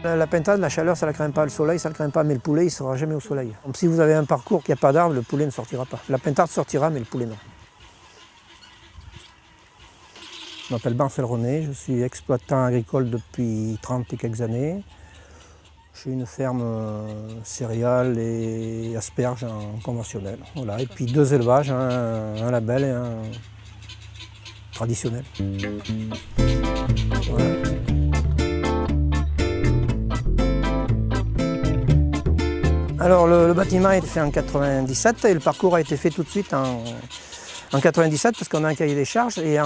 La pintade, la chaleur, ça ne la craint pas, le soleil, ça ne le craint pas, mais le poulet, il ne sera jamais au soleil. Donc, si vous avez un parcours qui n'a pas d'arbre, le poulet ne sortira pas. La pintade sortira, mais le poulet non. Je m'appelle Marcel René, je suis exploitant agricole depuis 30 et quelques années. J'ai une ferme céréales et asperges en conventionnel. Voilà. Et puis 2 élevages, un label et un traditionnel. Voilà. Alors le bâtiment a été fait en 97 et le parcours a été fait tout de suite en 97 parce qu'on a un cahier des charges et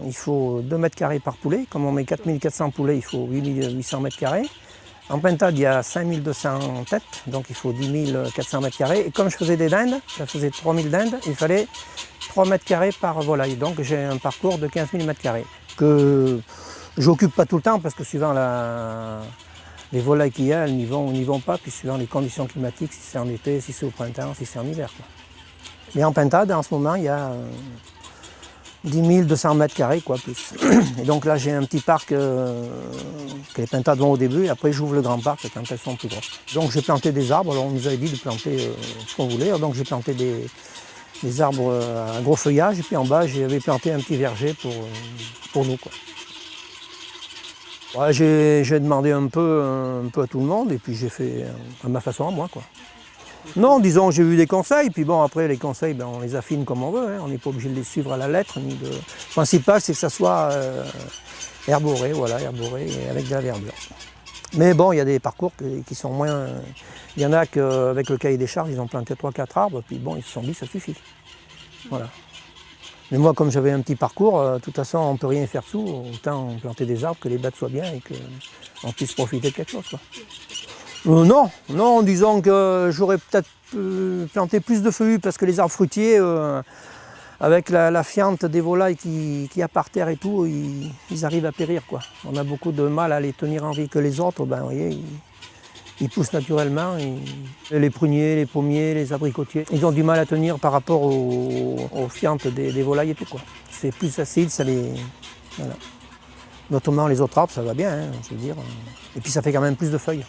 il faut 2 mètres carrés par poulet. Comme on met 4400 poulets, il faut 8800 mètres carrés. En pintade, il y a 5200 têtes, donc il faut 10 400 mètres carrés. Et comme je faisais des dindes, je faisais 3000 dindes, il fallait 3 mètres carrés par volaille. Donc j'ai un parcours de 15 000 mètres carrés que j'occupe pas tout le temps parce que suivant les volailles qu'il y a, elles n'y vont pas, puis suivant les conditions climatiques, si c'est en été, si c'est au printemps, si c'est en hiver, quoi. Mais en pintade, en ce moment, il y a 10 200 mètres carrés, quoi, plus. Et donc là, j'ai un petit parc que les pintades vont au début, et après j'ouvre le grand parc quand elles sont plus grosses. Donc j'ai planté des arbres, alors on nous avait dit de planter ce qu'on voulait, donc j'ai planté des arbres à gros feuillage, et puis en bas, j'avais planté un petit verger pour nous, quoi. Ouais, j'ai demandé un peu à tout le monde, et puis j'ai fait à ma façon à moi, quoi. Non, disons, j'ai eu des conseils, puis bon, après, les conseils, on les affine comme on veut, hein. On n'est pas obligé de les suivre à la lettre. Le principal, c'est que ça soit herboré, voilà, herboré, et avec de la verdure. Mais bon, il y a des parcours qui sont moins... Il y en a qu'avec le cahier des charges, ils ont planté 3-4 arbres, puis bon, ils se sont dit, ça suffit. Voilà. Mais moi, comme j'avais un petit parcours, de toute façon, on ne peut rien faire dessous, autant planter des arbres, que les bêtes soient bien et qu'on puisse profiter de quelque chose, quoi. Non, disons que j'aurais peut-être planté plus de feuillus parce que les arbres fruitiers, avec la fiente des volailles qu'il y a par terre et tout, ils arrivent à périr, quoi. On a beaucoup de mal à les tenir en vie que les autres, vous voyez, ils poussent naturellement. Les pruniers, les pommiers, les abricotiers, ils ont du mal à tenir par rapport aux fientes des volailles et tout, quoi. C'est plus acide, ça les... Voilà. Notamment les autres arbres, ça va bien, hein, je veux dire. Et puis ça fait quand même plus de feuilles.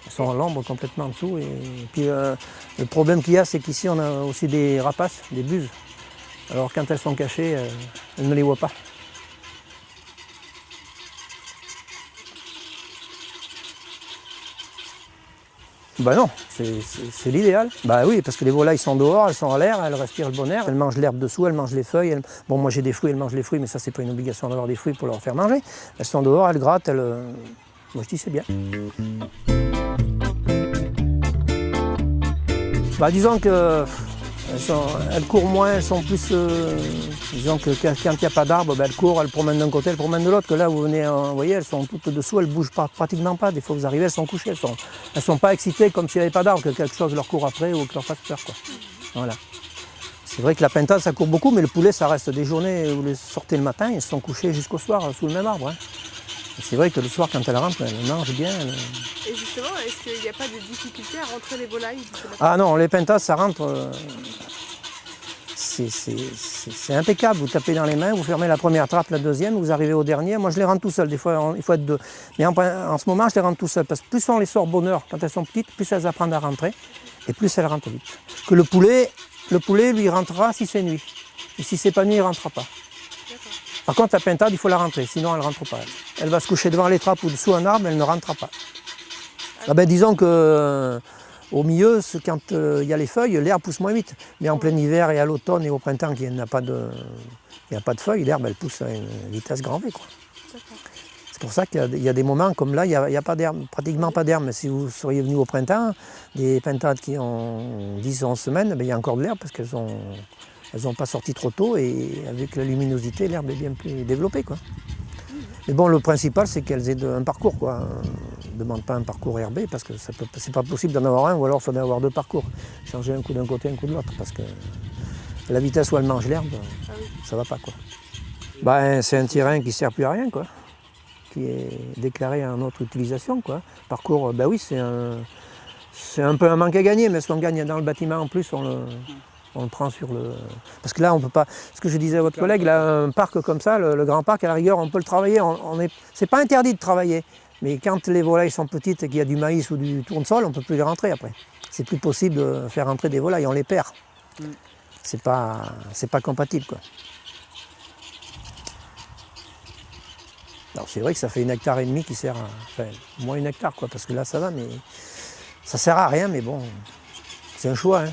Elles sont à l'ombre complètement en dessous. Et puis le problème qu'il y a, c'est qu'ici on a aussi des rapaces, des buses. Alors quand elles sont cachées, elles ne les voient pas. Ben non, c'est l'idéal. Bah oui, parce que les volailles sont dehors, elles sont en l'air, elles respirent le bon air, elles mangent l'herbe dessous, elles mangent les feuilles. Bon, moi j'ai des fruits, elles mangent les fruits, mais ça c'est pas une obligation d'avoir des fruits pour leur faire manger. Elles sont dehors, elles grattent, moi je dis c'est bien. Bah, disons que elles courent moins, elles sont plus... disons que quand il n'y a pas d'arbre, elles courent, elles promènent d'un côté, elles promènent de l'autre. Que là, vous venez, vous voyez, elles sont toutes dessous, elles ne bougent pratiquement pas. Des fois, vous arrivez, elles sont couchées, elles sont pas excitées comme s'il n'y avait pas d'arbre, que quelque chose leur court après ou que leur fasse peur, quoi. Voilà. C'est vrai que la pintade, ça court beaucoup, mais le poulet, ça reste des journées où vous les sortez le matin, ils sont couchés jusqu'au soir sous le même arbre, hein. C'est vrai que le soir, quand elle rentre, elle mange bien. Et justement, est-ce qu'il n'y a pas de difficulté à rentrer les volailles? Ah non, les pintades, ça rentre... c'est impeccable. Vous tapez dans les mains, vous fermez la première trappe, la deuxième, vous arrivez au dernier. Moi, je les rentre tout seul. Des fois, il faut être deux. Mais en ce moment, je les rentre tout seul. Parce que plus on les sort bonheur quand elles sont petites, plus elles apprennent à rentrer. Et plus elles rentrent vite. Que le poulet, lui, rentrera si c'est nuit. Et si c'est pas nuit, il ne rentrera pas. Par contre, la pintade, il faut la rentrer, sinon elle ne rentre pas. Elle va se coucher devant les trappes ou dessous un arbre, elle ne rentrera pas. Ah ben, disons qu'au milieu, quand il y a les feuilles, l'herbe pousse moins vite. Mais en plein hiver et à l'automne et au printemps, il n'y a pas de feuilles, l'herbe elle pousse à une vitesse grand V, quoi. C'est pour ça qu'il y a des moments comme là, il n'y a pas d'herbe, pratiquement pas d'herbe. Mais si vous seriez venu au printemps, des pintades qui ont 10-11 semaines, ben, il y a encore de l'herbe parce qu'elles n'ont pas sorti trop tôt et avec la luminosité, l'herbe est bien plus développée, quoi. Mais bon, le principal, c'est qu'elles aient un parcours, quoi. On ne demande pas un parcours herbé parce que c'est pas possible d'en avoir un, ou alors il faudrait avoir 2 parcours. Changer un coup d'un côté, un coup de l'autre, parce que la vitesse où elle mange l'herbe, ça va pas, quoi. Ben, c'est un terrain qui ne sert plus à rien, quoi. Qui est déclaré à notre utilisation, quoi. Parcours, ben oui, c'est un peu un manque à gagner, mais ce qu'on gagne dans le bâtiment en plus, on le prend sur le... Parce que là, on peut pas... Ce que je disais à votre collègue, là, un parc comme ça, le grand parc, à la rigueur, on peut le travailler. C'est pas interdit de travailler. Mais quand les volailles sont petites et qu'il y a du maïs ou du tournesol, on ne peut plus les rentrer après. C'est plus possible de faire rentrer des volailles, on les perd. C'est pas compatible, quoi. Alors c'est vrai que ça fait 1,5 hectare qui sert à... Enfin, moins 1 hectare, quoi, parce que là ça va, mais ça sert à rien, mais bon, c'est un choix, hein.